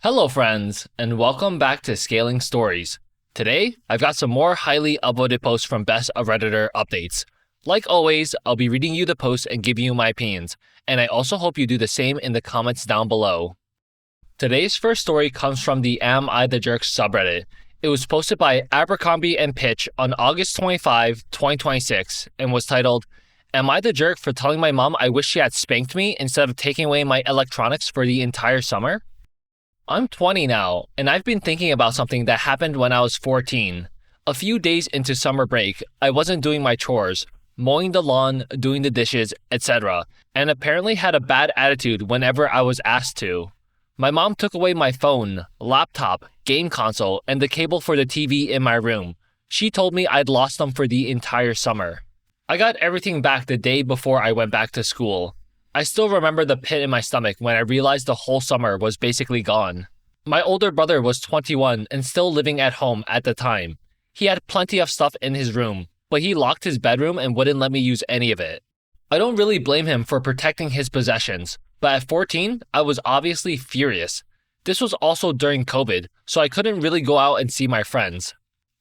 Hello friends, and welcome back to Scaling Stories. Today, I've got some more highly upvoted posts from Best of Redditor updates. Like always, I'll be reading you the posts and giving you my opinions, and I also hope you do the same in the comments down below. Today's first story comes from the Am I the Jerk subreddit. It was posted by AbercrombieandPitch on August 25, 2026, and was titled, Am I the jerk for telling my mom I wish she had spanked me instead of taking away my electronics for the entire summer? I'm 20 now, and I've been thinking about something that happened when I was 14. A few days into summer break, I wasn't doing my chores, mowing the lawn, doing the dishes, etc., and apparently had a bad attitude whenever I was asked to. My mom took away my phone, laptop, game console, and the cable for the TV in my room. She told me I'd lost them for the entire summer. I got everything back the day before I went back to school. I still remember the pit in my stomach when I realized the whole summer was basically gone. My older brother was 21 and still living at home at the time. He had plenty of stuff in his room, but he locked his bedroom and wouldn't let me use any of it. I don't really blame him for protecting his possessions, but at 14, I was obviously furious. This was also during COVID, so I couldn't really go out and see my friends.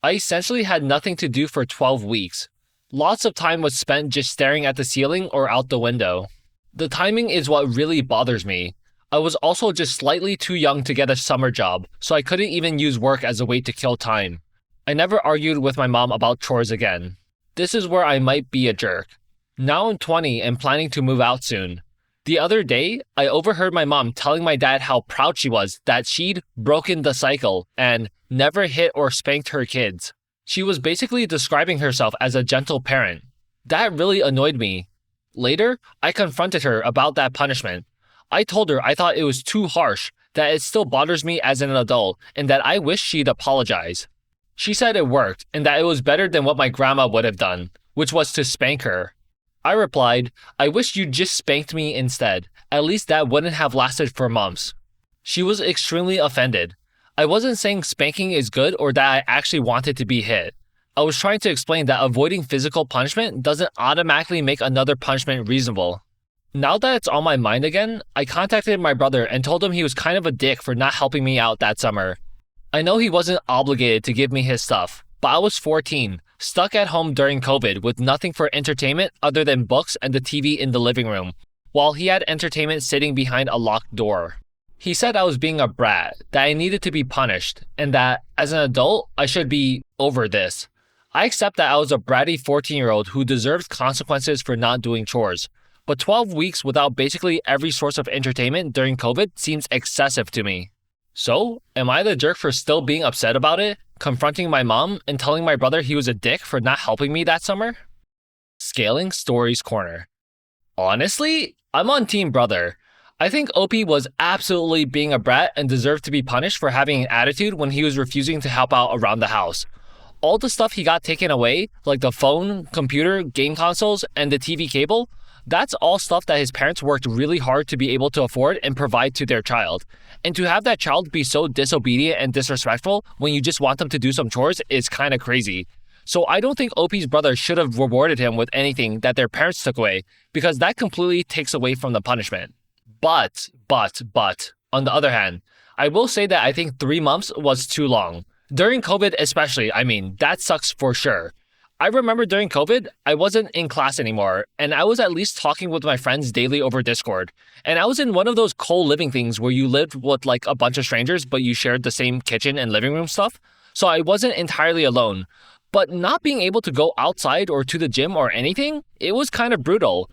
I essentially had nothing to do for 12 weeks. Lots of time was spent just staring at the ceiling or out the window. The timing is what really bothers me. I was also just slightly too young to get a summer job, so I couldn't even use work as a way to kill time. I never argued with my mom about chores again. This is where I might be a jerk. Now I'm 20 and planning to move out soon. The other day, I overheard my mom telling my dad how proud she was that she'd broken the cycle and never hit or spanked her kids. She was basically describing herself as a gentle parent. That really annoyed me. Later, I confronted her about that punishment. I told her I thought it was too harsh, that it still bothers me as an adult, and that I wish she'd apologize. She said it worked, and that it was better than what my grandma would have done, which was to spank her. I replied, I wish you just spanked me instead. At least that wouldn't have lasted for months. She was extremely offended. I wasn't saying spanking is good or that I actually wanted to be hit. I was trying to explain that avoiding physical punishment doesn't automatically make another punishment reasonable. Now that it's on my mind again, I contacted my brother and told him he was kind of a dick for not helping me out that summer. I know he wasn't obligated to give me his stuff, but I was 14, stuck at home during COVID with nothing for entertainment other than books and the TV in the living room, while he had entertainment sitting behind a locked door. He said I was being a brat, that I needed to be punished, and that, as an adult, I should be over this. I accept that I was a bratty 14-year-old who deserved consequences for not doing chores, but 12 weeks without basically every source of entertainment during COVID seems excessive to me. So, am I the jerk for still being upset about it, confronting my mom, and telling my brother he was a dick for not helping me that summer? Scaling Stories Corner. Honestly, I'm on Team Brother. I think OP was absolutely being a brat and deserved to be punished for having an attitude when he was refusing to help out around the house. All the stuff he got taken away, like the phone, computer, game consoles, and the TV cable, that's all stuff that his parents worked really hard to be able to afford and provide to their child. And to have that child be so disobedient and disrespectful when you just want them to do some chores is kind of crazy. So I don't think OP's brother should have rewarded him with anything that their parents took away, because that completely takes away from the punishment. But, on the other hand, I will say that I think 3 months was too long. During COVID especially, that sucks for sure. I remember during COVID, I wasn't in class anymore, and I was at least talking with my friends daily over Discord. And I was in one of those co-living things where you lived with like a bunch of strangers, but you shared the same kitchen and living room stuff. So I wasn't entirely alone. But not being able to go outside or to the gym or anything, it was kind of brutal.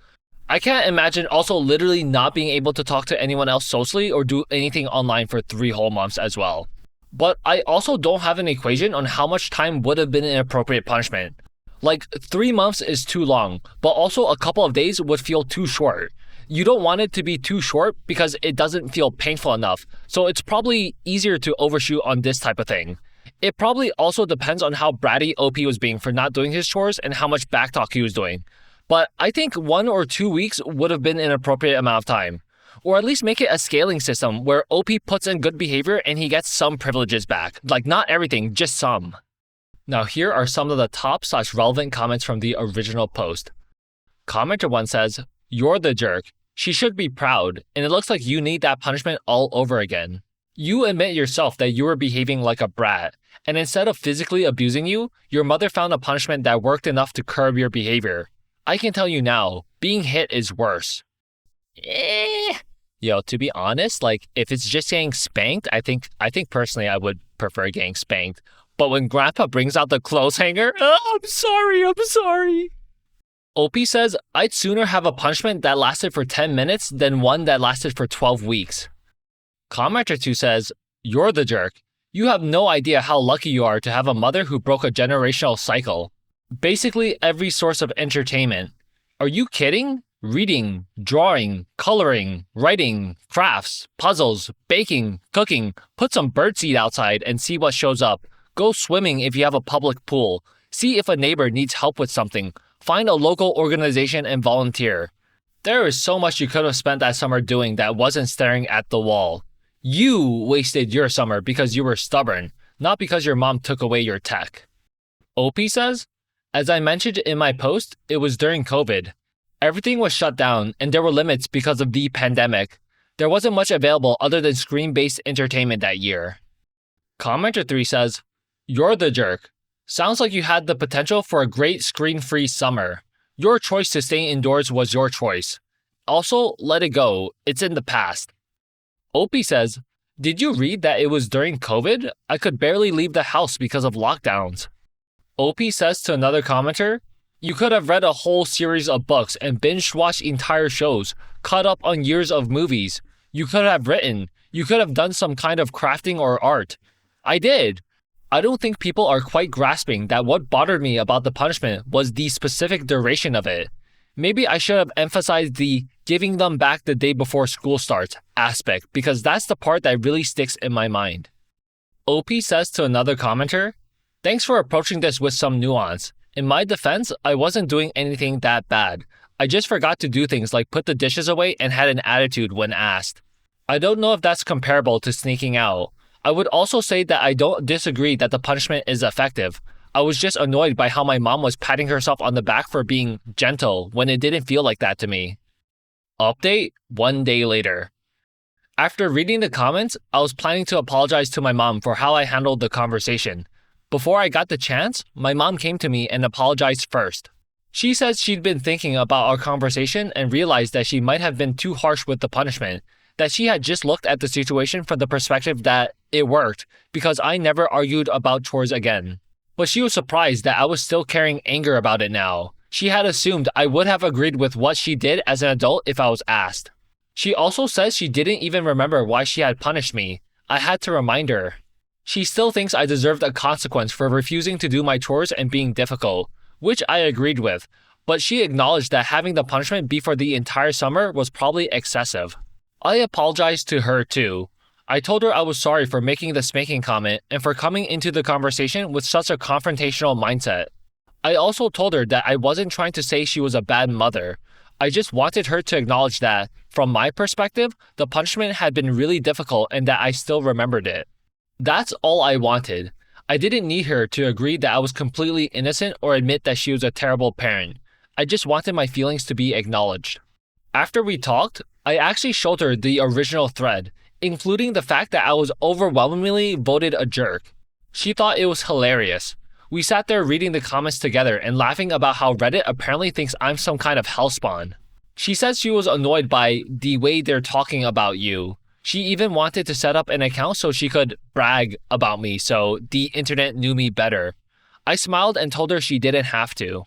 I can't imagine also literally not being able to talk to anyone else socially or do anything online for 3 whole months as well. But I also don't have an equation on how much time would have been an appropriate punishment. Like 3 months is too long, but also a couple of days would feel too short. You don't want it to be too short because it doesn't feel painful enough, so it's probably easier to overshoot on this type of thing. It probably also depends on how bratty OP was being for not doing his chores and how much backtalk he was doing. But I think 1 or 2 weeks would have been an appropriate amount of time. Or at least make it a scaling system where OP puts in good behavior and he gets some privileges back. Like not everything, just some. Now here are some of the top/relevant comments from the original post. Commenter 1 says, "You're the jerk. She should be proud, and it looks like you need that punishment all over again." You admit yourself that you were behaving like a brat, and instead of physically abusing you, your mother found a punishment that worked enough to curb your behavior. I can tell you now, being hit is worse. Yo, to be honest, like, if it's just getting spanked, I think personally I would prefer getting spanked. But when Grandpa brings out the clothes hanger, I'm sorry. OP says, I'd sooner have a punishment that lasted for 10 minutes than one that lasted for 12 weeks. Commenter 2 says, you're the jerk. You have no idea how lucky you are to have a mother who broke a generational cycle. Basically every source of entertainment. Are you kidding? Reading, drawing, coloring, writing, crafts, puzzles, baking, cooking. Put some birdseed outside and see what shows up. Go swimming if you have a public pool. See if a neighbor needs help with something. Find a local organization and volunteer. There is so much you could have spent that summer doing that wasn't staring at the wall. You wasted your summer because you were stubborn, not because your mom took away your tech. OP says, as I mentioned in my post, it was during COVID. Everything was shut down and there were limits because of the pandemic. There wasn't much available other than screen-based entertainment that year. Commenter 3 says, you're the jerk. Sounds like you had the potential for a great screen-free summer. Your choice to stay indoors was your choice. Also, let it go. It's in the past. OP says, did you read that it was during COVID? I could barely leave the house because of lockdowns. OP says to another commenter, you could have read a whole series of books and binge-watched entire shows, caught up on years of movies. You could have written. You could have done some kind of crafting or art. I did. I don't think people are quite grasping that what bothered me about the punishment was the specific duration of it. Maybe I should have emphasized the giving them back the day before school starts aspect because that's the part that really sticks in my mind. OP says to another commenter, thanks for approaching this with some nuance. In my defense, I wasn't doing anything that bad. I just forgot to do things like put the dishes away and had an attitude when asked. I don't know if that's comparable to sneaking out. I would also say that I don't disagree that the punishment is effective. I was just annoyed by how my mom was patting herself on the back for being gentle when it didn't feel like that to me. Update 1 day later. After reading the comments, I was planning to apologize to my mom for how I handled the conversation. Before I got the chance, my mom came to me and apologized first. She said she'd been thinking about our conversation and realized that she might have been too harsh with the punishment, that she had just looked at the situation from the perspective that it worked because I never argued about chores again. But she was surprised that I was still carrying anger about it now. She had assumed I would have agreed with what she did as an adult if I was asked. She also says she didn't even remember why she had punished me. I had to remind her. She still thinks I deserved a consequence for refusing to do my chores and being difficult, which I agreed with, but she acknowledged that having the punishment be for the entire summer was probably excessive. I apologized to her too. I told her I was sorry for making the spanking comment and for coming into the conversation with such a confrontational mindset. I also told her that I wasn't trying to say she was a bad mother. I just wanted her to acknowledge that, from my perspective, the punishment had been really difficult and that I still remembered it. That's all I wanted. I didn't need her to agree that I was completely innocent or admit that she was a terrible parent. I just wanted my feelings to be acknowledged. After we talked, I actually showed her the original thread, including the fact that I was overwhelmingly voted a jerk. She thought it was hilarious. We sat there reading the comments together and laughing about how Reddit apparently thinks I'm some kind of hellspawn. She said she was annoyed by the way they're talking about you. She even wanted to set up an account so she could brag about me so the internet knew me better. I smiled and told her she didn't have to.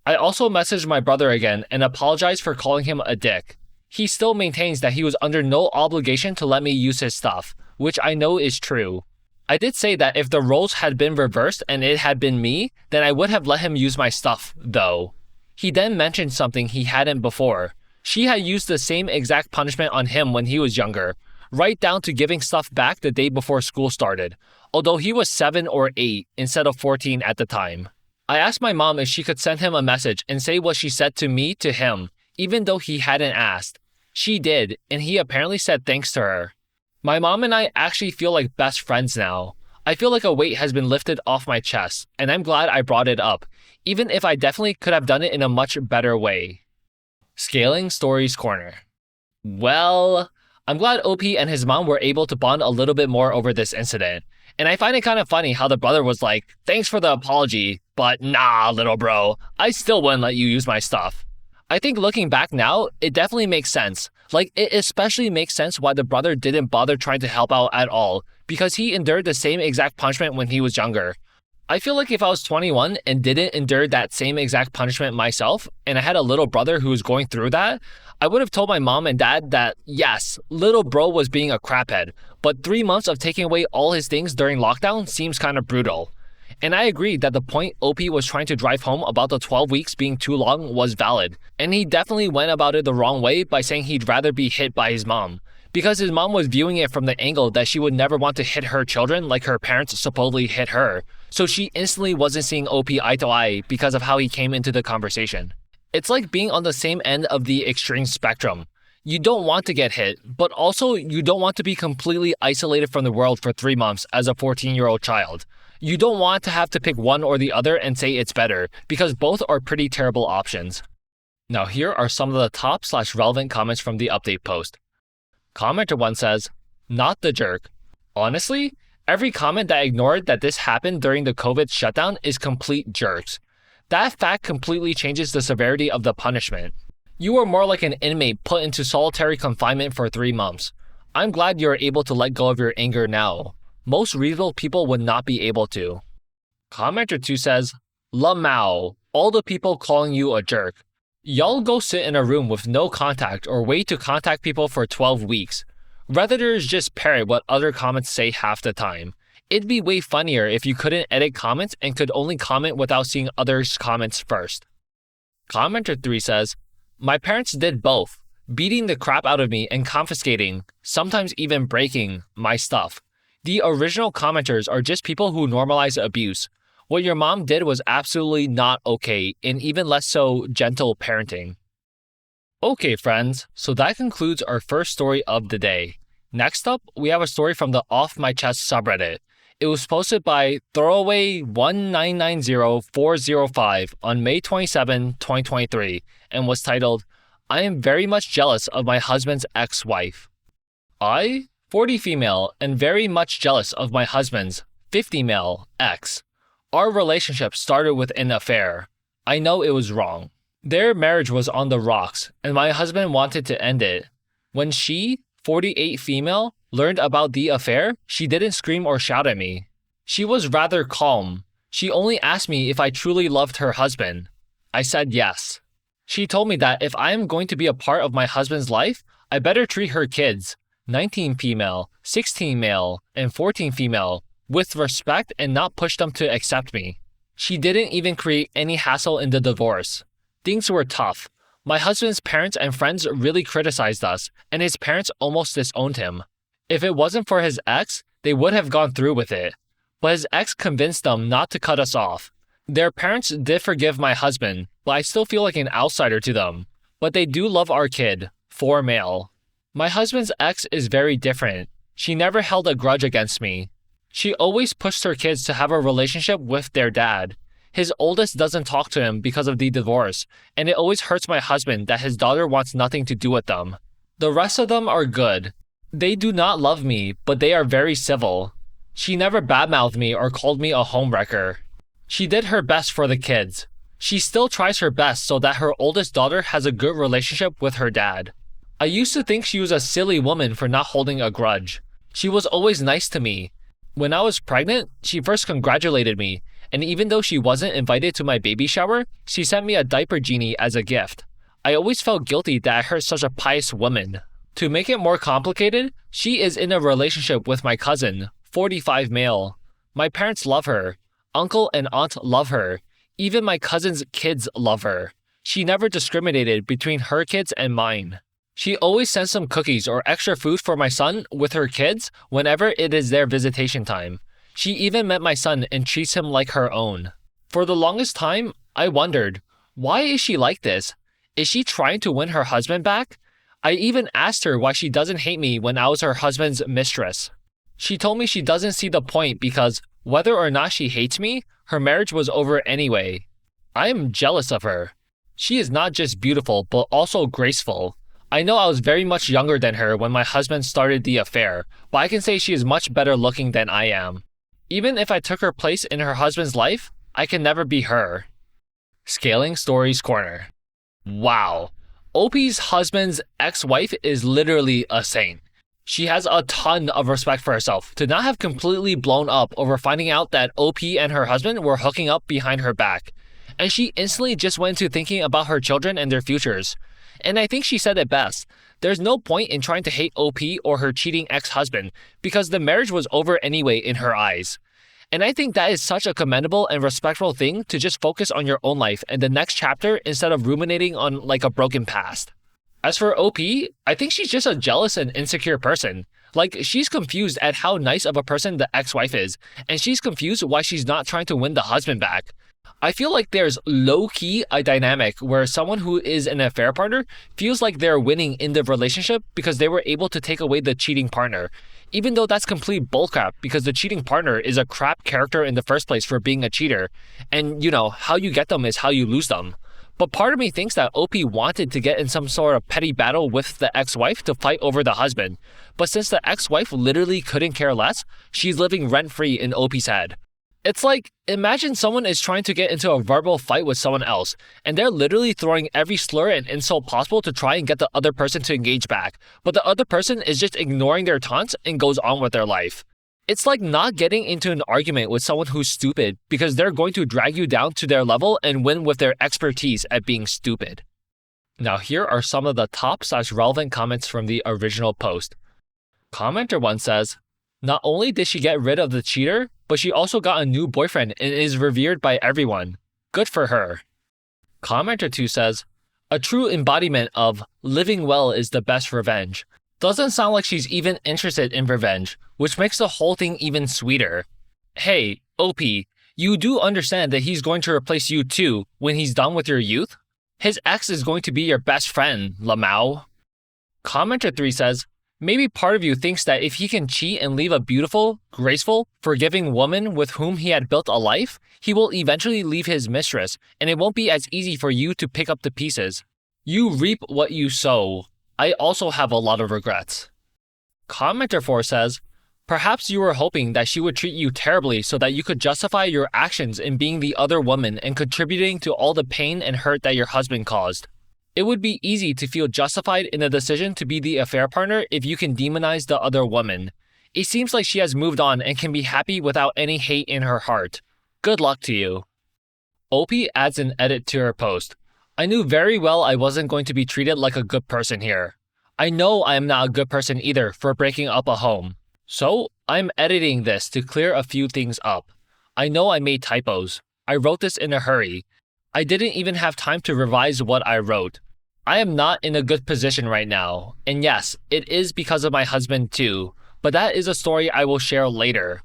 I also messaged my brother again and apologized for calling him a dick. He still maintains that he was under no obligation to let me use his stuff, which I know is true. I did say that if the roles had been reversed and it had been me, then I would have let him use my stuff, though. He then mentioned something he hadn't before. She had used the same exact punishment on him when he was younger, right down to giving stuff back the day before school started, although he was 7 or 8 instead of 14 at the time. I asked my mom if she could send him a message and say what she said to me to him, even though he hadn't asked. She did, and he apparently said thanks to her. My mom and I actually feel like best friends now. I feel like a weight has been lifted off my chest, and I'm glad I brought it up, even if I definitely could have done it in a much better way. Scaling Stories Corner. Well, I'm glad OP and his mom were able to bond a little bit more over this incident. And I find it kind of funny how the brother was like, thanks for the apology, but nah, little bro, I still wouldn't let you use my stuff. I think looking back now, it definitely makes sense. Like, it especially makes sense why the brother didn't bother trying to help out at all, because he endured the same exact punishment when he was younger. I feel like if I was 21 and didn't endure that same exact punishment myself, and I had a little brother who was going through that, I would have told my mom and dad that, yes, little bro was being a craphead, but 3 months of taking away all his things during lockdown seems kind of brutal. And I agree that the point OP was trying to drive home about the 12 weeks being too long was valid, and he definitely went about it the wrong way by saying he'd rather be hit by his mom, because his mom was viewing it from the angle that she would never want to hit her children like her parents supposedly hit her, so she instantly wasn't seeing OP eye to eye because of how he came into the conversation. It's like being on the same end of the extreme spectrum. You don't want to get hit, but also you don't want to be completely isolated from the world for 3 months as a 14-year-old child. You don't want to have to pick one or the other and say it's better, because both are pretty terrible options. Now here are some of the top/relevant comments from the update post. Commenter 1 says, not the jerk. Honestly, every comment that ignored that this happened during the COVID shutdown is complete jerks. That fact completely changes the severity of the punishment. You are more like an inmate put into solitary confinement for 3 months. I'm glad you're able to let go of your anger now. Most reasonable people would not be able to. Commenter 2 says, Lamau, all the people calling you a jerk. Y'all go sit in a room with no contact or wait to contact people for 12 weeks. Redditors just parrot what other comments say half the time. It'd be way funnier if you couldn't edit comments and could only comment without seeing others' comments first. Commenter 3 says, my parents did both, beating the crap out of me and confiscating, sometimes even breaking, my stuff. The original commenters are just people who normalize abuse. What your mom did was absolutely not okay, and even less so gentle parenting. Okay friends, so that concludes our first story of the day. Next up, we have a story from the Off My Chest subreddit. It was posted by Throwaway1990405 on May 27, 2023, and was titled, I am very much jealous of my husband's ex-wife. I, 40 female, and very much jealous of my husband's, 50 male, ex. Our relationship started with an affair. I know it was wrong. Their marriage was on the rocks, and my husband wanted to end it. When she, 48 female, learned about the affair, she didn't scream or shout at me. She was rather calm. She only asked me if I truly loved her husband. I said yes. She told me that if I am going to be a part of my husband's life, I better treat her kids, 19 female, 16 male, and 14 female, with respect and not push them to accept me. She didn't even create any hassle in the divorce. Things were tough. My husband's parents and friends really criticized us, and his parents almost disowned him. If it wasn't for his ex, they would have gone through with it. But his ex convinced them not to cut us off. Their parents did forgive my husband, but I still feel like an outsider to them. But they do love our kid, 4 male. My husband's ex is very different. She never held a grudge against me. She always pushed her kids to have a relationship with their dad. His oldest doesn't talk to him because of the divorce, and it always hurts my husband that his daughter wants nothing to do with them. The rest of them are good. They do not love me, but they are very civil. She never badmouthed me or called me a homewrecker. She did her best for the kids. She still tries her best so that her oldest daughter has a good relationship with her dad. I used to think she was a silly woman for not holding a grudge. She was always nice to me. When I was pregnant, she first congratulated me, and even though she wasn't invited to my baby shower, she sent me a diaper genie as a gift. I always felt guilty that I hurt such a pious woman. To make it more complicated, she is in a relationship with my cousin, 45 male. My parents love her. Uncle and aunt love her. Even my cousin's kids love her. She never discriminated between her kids and mine. She always sends some cookies or extra food for my son with her kids whenever it is their visitation time. She even met my son and treats him like her own. For the longest time, I wondered, why is she like this? Is she trying to win her husband back? I even asked her why she doesn't hate me when I was her husband's mistress. She told me she doesn't see the point because whether or not she hates me, her marriage was over anyway. I am jealous of her. She is not just beautiful but also graceful. I know I was very much younger than her when my husband started the affair, but I can say she is much better looking than I am. Even if I took her place in her husband's life, I can never be her. Scaling Stories Corner. Wow. OP's husband's ex-wife is literally a saint. She has a ton of respect for herself to not have completely blown up over finding out that OP and her husband were hooking up behind her back. And she instantly just went into thinking about her children and their futures. And I think she said it best. There's no point in trying to hate OP or her cheating ex-husband because the marriage was over anyway in her eyes. And I think that is such a commendable and respectful thing to just focus on your own life and the next chapter instead of ruminating on like a broken past. As for OP, I think she's just a jealous and insecure person. Like, she's confused at how nice of a person the ex-wife is, and she's confused why she's not trying to win the husband back. I feel like there's low-key a dynamic where someone who is an affair partner feels like they're winning in the relationship because they were able to take away the cheating partner, even though that's complete bullcrap because the cheating partner is a crap character in the first place for being a cheater, and how you get them is how you lose them. But part of me thinks that OP wanted to get in some sort of petty battle with the ex-wife to fight over the husband, but since the ex-wife literally couldn't care less, she's living rent-free in OP's head. It's like, imagine someone is trying to get into a verbal fight with someone else, and they're literally throwing every slur and insult possible to try and get the other person to engage back, but the other person is just ignoring their taunts and goes on with their life. It's like not getting into an argument with someone who's stupid because they're going to drag you down to their level and win with their expertise at being stupid. Now here are some of the top/relevant comments from the original post. Commenter 1 says, "Not only did she get rid of the cheater, but she also got a new boyfriend and is revered by everyone. Good for her." Commenter 2 says, "A true embodiment of living well is the best revenge. Doesn't sound like she's even interested in revenge, which makes the whole thing even sweeter. Hey, OP, you do understand that he's going to replace you too when he's done with your youth? His ex is going to be your best friend, Lamau." Commenter 3 says, "Maybe part of you thinks that if he can cheat and leave a beautiful, graceful, forgiving woman with whom he had built a life, he will eventually leave his mistress, and it won't be as easy for you to pick up the pieces. You reap what you sow. I also have a lot of regrets." Commenter 4 says, "Perhaps you were hoping that she would treat you terribly so that you could justify your actions in being the other woman and contributing to all the pain and hurt that your husband caused. It would be easy to feel justified in the decision to be the affair partner if you can demonize the other woman. It seems like she has moved on and can be happy without any hate in her heart. Good luck to you." OP adds an edit to her post. "I knew very well I wasn't going to be treated like a good person here. I know I am not a good person either for breaking up a home. So, I'm editing this to clear a few things up. I know I made typos. I wrote this in a hurry. I didn't even have time to revise what I wrote. I am not in a good position right now, and yes, it is because of my husband too, but that is a story I will share later.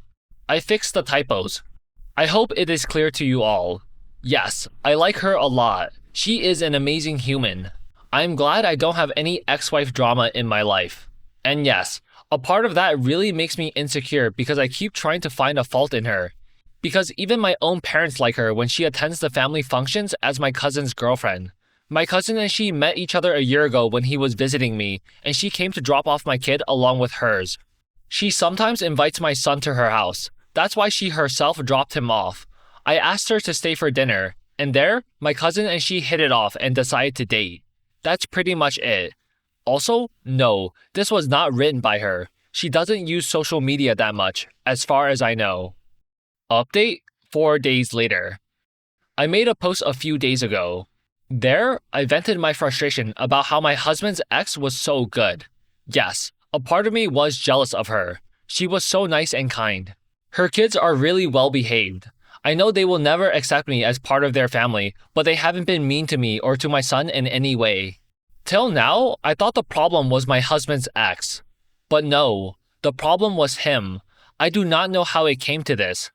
I fixed the typos. I hope it is clear to you all. Yes, I like her a lot. She is an amazing human. I'm glad I don't have any ex-wife drama in my life. And yes, a part of that really makes me insecure because I keep trying to find a fault in her. Because even my own parents like her when she attends the family functions as my cousin's girlfriend. My cousin and she met each other a year ago when he was visiting me, and she came to drop off my kid along with hers. She sometimes invites my son to her house. That's why she herself dropped him off. I asked her to stay for dinner, and there, my cousin and she hit it off and decided to date. That's pretty much it. Also, no, this was not written by her. She doesn't use social media that much, as far as I know." Update 4 days later. I made a post a few days ago. There, I vented my frustration about how my husband's ex was so good. Yes, a part of me was jealous of her. She was so nice and kind. Her kids are really well behaved. I know they will never accept me as part of their family, but they haven't been mean to me or to my son in any way. Till now, I thought the problem was my husband's ex. But no, the problem was him. I do not know how it came to this.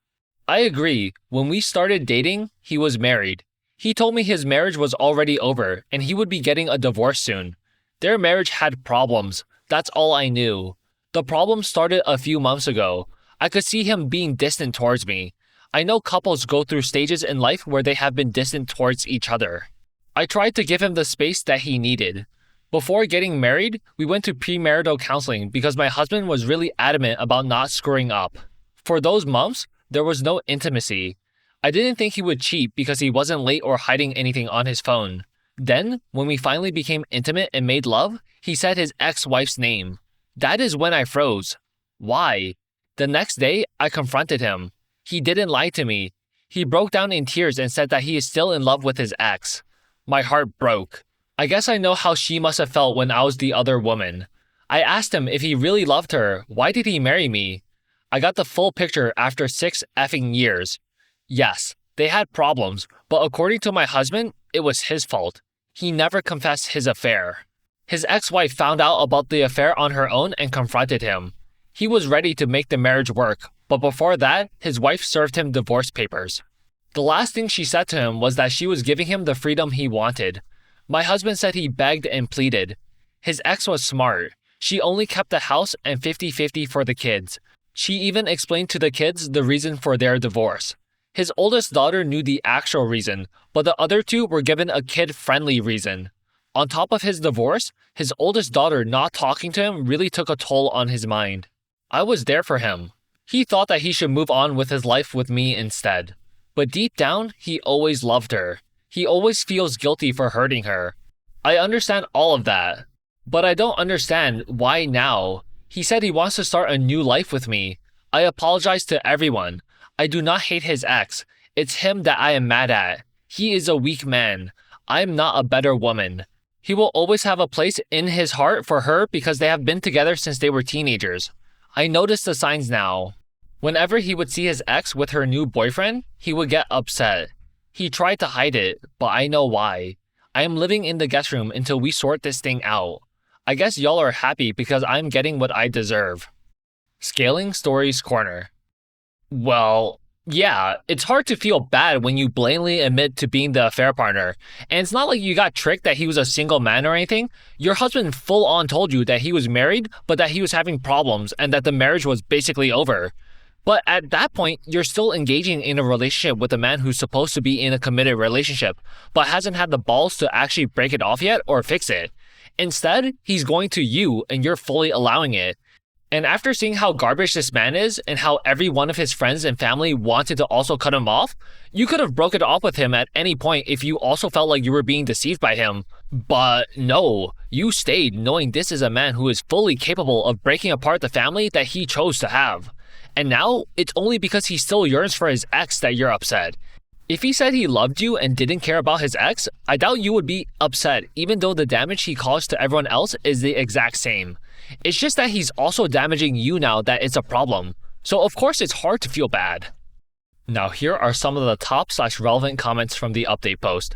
I agree, when we started dating, he was married. He told me his marriage was already over and he would be getting a divorce soon. Their marriage had problems. That's all I knew. The problem started a few months ago. I could see him being distant towards me. I know couples go through stages in life where they have been distant towards each other. I tried to give him the space that he needed. Before getting married, we went to premarital counseling because my husband was really adamant about not screwing up. For those months, there was no intimacy. I didn't think he would cheat because he wasn't late or hiding anything on his phone. Then, when we finally became intimate and made love, he said his ex-wife's name. That is when I froze. Why? The next day, I confronted him. He didn't lie to me. He broke down in tears and said that he is still in love with his ex. My heart broke. I guess I know how she must have felt when I was the other woman. I asked him if he really loved her, why did he marry me? I got the full picture after 6 effing years. Yes, they had problems, but according to my husband, it was his fault. He never confessed his affair. His ex-wife found out about the affair on her own and confronted him. He was ready to make the marriage work, but before that, his wife served him divorce papers. The last thing she said to him was that she was giving him the freedom he wanted. My husband said he begged and pleaded. His ex was smart. She only kept the house and 50-50 for the kids. She even explained to the kids the reason for their divorce. His oldest daughter knew the actual reason, but the other two were given a kid-friendly reason. On top of his divorce, his oldest daughter not talking to him really took a toll on his mind. I was there for him. He thought that he should move on with his life with me instead. But deep down, he always loved her. He always feels guilty for hurting her. I understand all of that. But I don't understand why now. He said he wants to start a new life with me. I apologize to everyone. I do not hate his ex. It's him that I am mad at. He is a weak man. I am not a better woman. He will always have a place in his heart for her because they have been together since they were teenagers. I notice the signs now. Whenever he would see his ex with her new boyfriend, he would get upset. He tried to hide it, but I know why. I am living in the guest room until we sort this thing out. I guess y'all are happy because I'm getting what I deserve. ScalingStories Corner. Well, yeah, it's hard to feel bad when you blatantly admit to being the affair partner. And it's not like you got tricked that he was a single man or anything. Your husband full on told you that he was married, but that he was having problems and that the marriage was basically over. But at that point, you're still engaging in a relationship with a man who's supposed to be in a committed relationship, but hasn't had the balls to actually break it off yet or fix it. Instead, he's going to you and you're fully allowing it. And after seeing how garbage this man is and how every one of his friends and family wanted to also cut him off, you could have broken it off with him at any point if you also felt like you were being deceived by him. But no, you stayed knowing this is a man who is fully capable of breaking apart the family that he chose to have. And now, it's only because he still yearns for his ex that you're upset. If he said he loved you and didn't care about his ex, I doubt you would be upset even though the damage he caused to everyone else is the exact same. It's just that he's also damaging you now that it's a problem. So of course it's hard to feel bad. Now here are some of the top/relevant comments from the update post.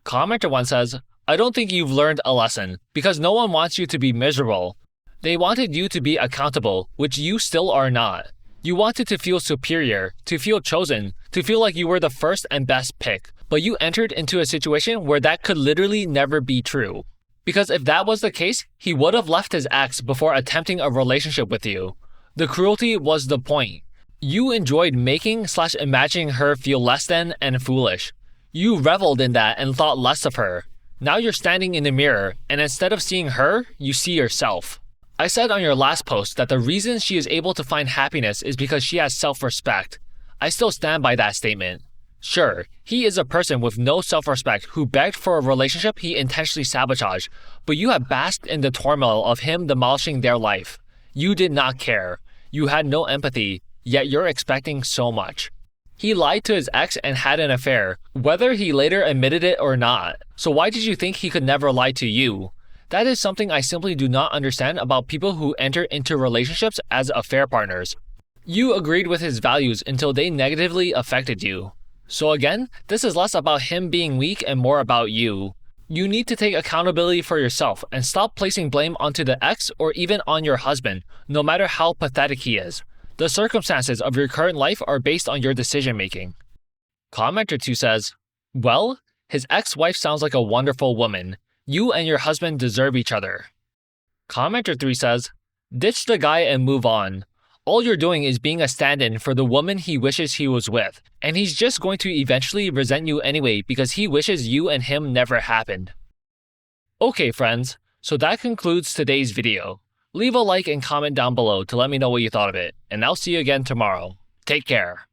Commenter 1 says, I don't think you've learned a lesson because no one wants you to be miserable. They wanted you to be accountable, which you still are not. You wanted to feel superior, to feel chosen, to feel like you were the first and best pick, but you entered into a situation where that could literally never be true. Because if that was the case, he would have left his ex before attempting a relationship with you. The cruelty was the point. You enjoyed making/imagining her feel less than and foolish. You reveled in that and thought less of her. Now you're standing in the mirror, and instead of seeing her, you see yourself. I said on your last post that the reason she is able to find happiness is because she has self-respect. I still stand by that statement. Sure, he is a person with no self-respect who begged for a relationship he intentionally sabotaged, but you have basked in the turmoil of him demolishing their life. You did not care. You had no empathy, yet you're expecting so much. He lied to his ex and had an affair, whether he later admitted it or not. So why did you think he could never lie to you? That is something I simply do not understand about people who enter into relationships as affair partners. You agreed with his values until they negatively affected you. So again, this is less about him being weak and more about you. You need to take accountability for yourself and stop placing blame onto the ex or even on your husband, no matter how pathetic he is. The circumstances of your current life are based on your decision making. Commenter 2 says, well, his ex-wife sounds like a wonderful woman. You and your husband deserve each other. Commenter 3 says, ditch the guy and move on. All you're doing is being a stand-in for the woman he wishes he was with, and he's just going to eventually resent you anyway because he wishes you and him never happened. Okay friends, So that concludes today's video. Leave a like and comment down below to let me know what you thought of it, and I'll see you again tomorrow. Take care.